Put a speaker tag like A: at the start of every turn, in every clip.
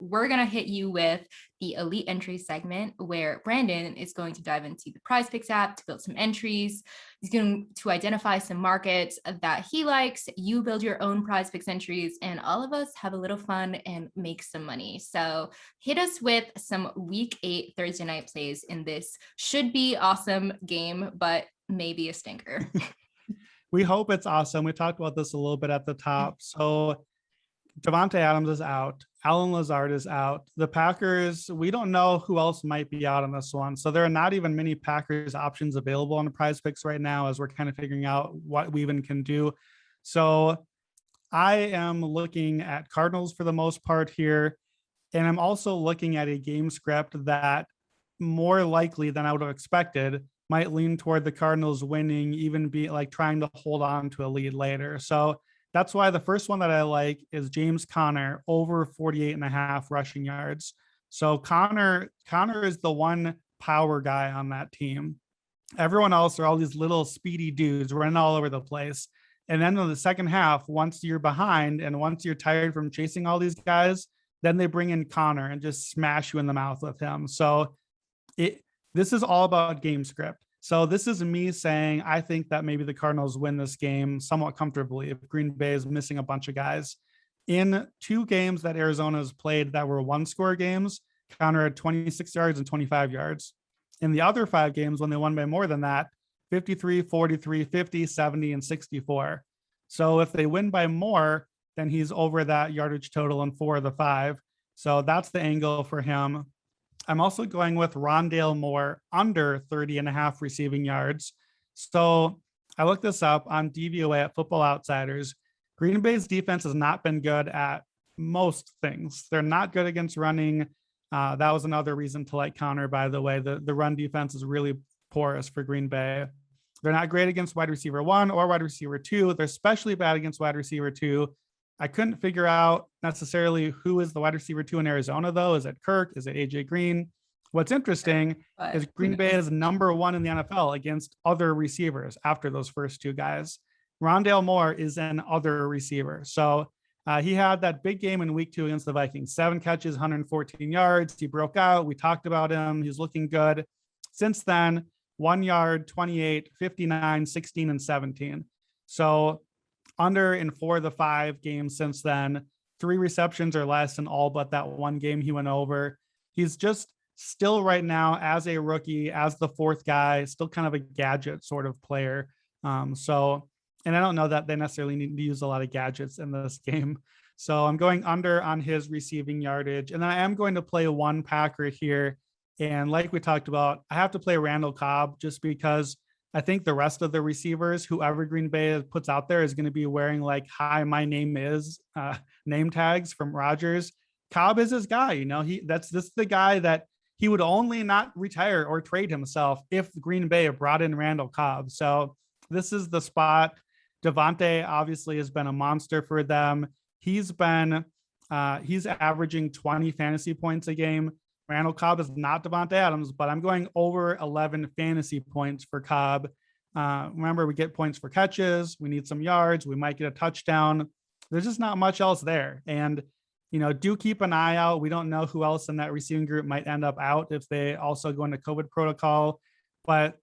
A: we're going to hit you with the elite entry segment where Brandon is going to dive into the Prize Picks app to build some entries. He's going to identify some markets that he likes. You build your own Prize Picks entries, and all of us have a little fun and make some money. So hit us with some week 8 Thursday night plays in this should be awesome game, but maybe a stinker.
B: We hope it's awesome. We talked about this a little bit at the top. So Davante Adams is out. Allen Lazard is out. The Packers, we don't know who else might be out on this one. So there are not even many Packers options available on the Prize Picks right now as we're kind of figuring out what we even can do. So I am looking at Cardinals for the most part here. And I'm also looking at a game script that more likely than I would have expected might lean toward the Cardinals winning, even be like trying to hold on to a lead later. So that's why the first one that I like is James Conner over 48.5 rushing yards. So Conner is the one power guy on that team. Everyone else are all these little speedy dudes running all over the place. And then in the second half, once you're behind and once you're tired from chasing all these guys, then they bring in Conner and just smash you in the mouth with him. So this is all about game script. So this is me saying, I think that maybe the Cardinals win this game somewhat comfortably if Green Bay is missing a bunch of guys. In 2 games that Arizona has played that were 1-score games, Conner had 26 yards and 25 yards. In the other 5 games, when they won by more than that, 53, 43, 50, 70, and 64. So if they win by more, then he's over that yardage total in 4 of the 5. So that's the angle for him. I'm also going with Rondale Moore under 30.5 receiving yards. So I looked this up on DVOA at Football Outsiders. Green Bay's defense has not been good at most things. They're not good against running. That was another reason to like Conner, by the way. The run defense is really porous for Green Bay. They're not great against wide receiver 1 or wide receiver 2. They're especially bad against wide receiver 2. I couldn't figure out necessarily who is the wide receiver 2 in Arizona, though. Is it Kirk? Is it AJ Green? What's interesting is Green Bay is number 1 in the NFL against other receivers after those first 2 guys. Rondale Moore is an other receiver. So he had that big game in week 2 against the Vikings, 7 catches, 114 yards. He broke out. We talked about him. He's looking good. Since then, 1 yard, 28, 59, 16, and 17. So under in 4 of the 5 games since then, 3 receptions or less in all but that 1 game he went over. He's just still right now as a rookie, as the 4th guy, still kind of a gadget sort of player. And I don't know that they necessarily need to use a lot of gadgets in this game. So I'm going under on his receiving yardage. And then I am going to play 1 Packer here. And like we talked about, I have to play Randall Cobb just because I think the rest of the receivers, whoever Green Bay puts out there, is going to be wearing like, hi, my name is name tags from Rodgers. Cobb is his guy. This is the guy that he would only not retire or trade himself if Green Bay brought in Randall Cobb. So this is the spot. Davante obviously has been a monster for them. He's averaging 20 fantasy points a game. Randall Cobb is not Davante Adams, but I'm going over 11 fantasy points for Cobb. Remember, we get points for catches. We need some yards. We might get a touchdown. There's just not much else there. And, do keep an eye out. We don't know who else in that receiving group might end up out if they also go into COVID protocol. But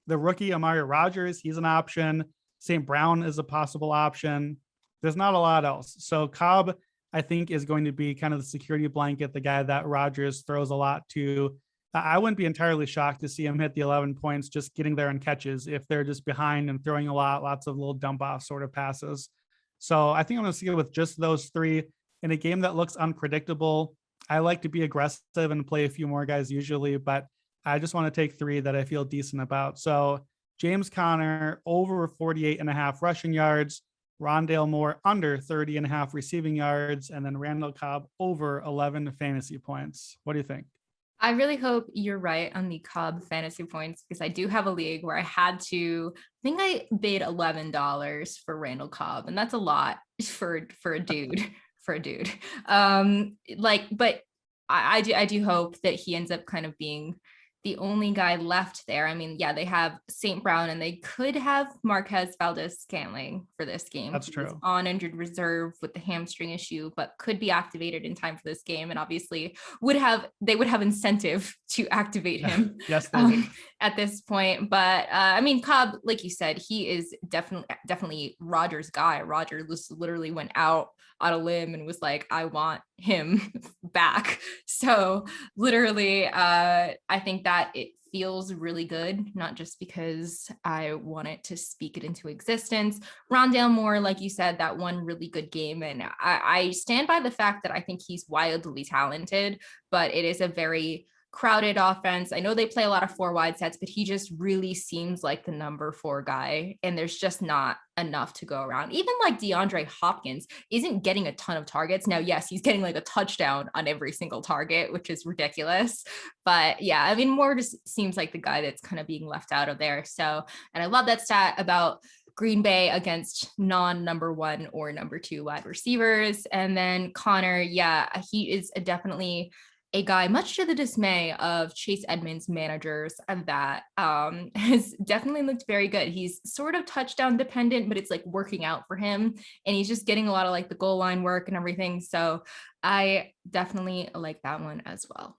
B: the rookie, Amari Rodgers, he's an option. St. Brown is a possible option. There's not a lot else. So Cobb, I think, is going to be kind of the security blanket, the guy that Rodgers throws a lot to. I wouldn't be entirely shocked to see him hit the 11 points just getting there in catches if they're just behind and throwing lots of little dump off sort of passes. So I think I'm going to see it with just those 3 in a game that looks unpredictable. I like to be aggressive and play a few more guys usually, but I just want to take 3 that I feel decent about. So James Conner over 48.5 rushing yards, Rondale Moore under 30.5 receiving yards, and then Randall Cobb over 11 fantasy points. What do you think?
A: I really hope you're right on the Cobb fantasy points, because I do have a league where I think I bid $11 for Randall Cobb, and that's a lot for a dude. But I do hope that he ends up kind of being the only guy left there. I mean, yeah, they have St. Brown and they could have Marquez Valdez-Scantling for this game.
B: That's
A: He was
B: true.
A: on injured reserve with the hamstring issue, but could be activated in time for this game. And obviously they would have incentive to activate him
B: Yes, they would.
A: at this point. But I mean, Cobb, like you said, he is definitely Roger's guy. Roger literally went out on a limb and was like, I want him back. So literally, I think that it feels really good, not just because I want it to speak it into existence. Rondale Moore, like you said, that one really good game. And I stand by the fact that I think he's wildly talented, but it is a very crowded offense. I know they play a lot of 4 wide sets, but he just really seems like the number 4 guy. And there's just not enough to go around. Even like DeAndre Hopkins isn't getting a ton of targets. Now, yes, he's getting like a touchdown on every single target, which is ridiculous. But yeah, I mean, Moore just seems like the guy that's kind of being left out of there. So, and I love that stat about Green Bay against non-number 1 or number 2 wide receivers. And then Connor, yeah, he is definitely a guy, much to the dismay of Chase Edmonds managers, and that has definitely looked very good. He's sort of touchdown dependent, but it's like working out for him. And he's just getting a lot of like the goal line work and everything. So I definitely like that one as well.